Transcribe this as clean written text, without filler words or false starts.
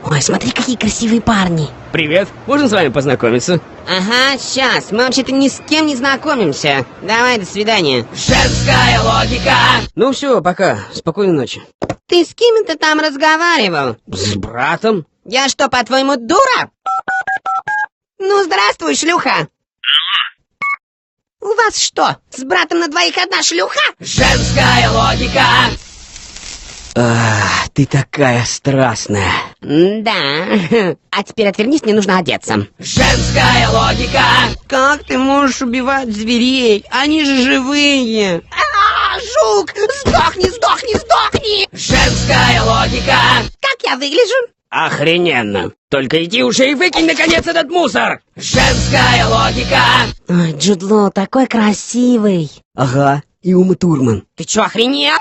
Ой, смотри, какие красивые парни. Привет, можно с вами познакомиться? Ага, сейчас. Мы вообще-то ни с кем не знакомимся. Давай, до свидания. Женская логика. Ну все, пока. Спокойной ночи. Ты с кем это там разговаривал? С братом? Я что, по-твоему, дура? Ну, здравствуй, шлюха. У вас что, с братом на двоих одна шлюха? Женская логика. Ты такая страстная. Да. А теперь отвернись, мне нужно одеться. Женская логика. Как ты можешь убивать зверей? Они же живые. Жук! Сдохни, сдохни, сдохни! Женская логика. Как я выгляжу? Охрененно. Только иди уже и выкинь, наконец, этот мусор. Женская логика. Ой, Джуд Лоу такой красивый. Ага, и Ума Турман. Ты чё, охренел?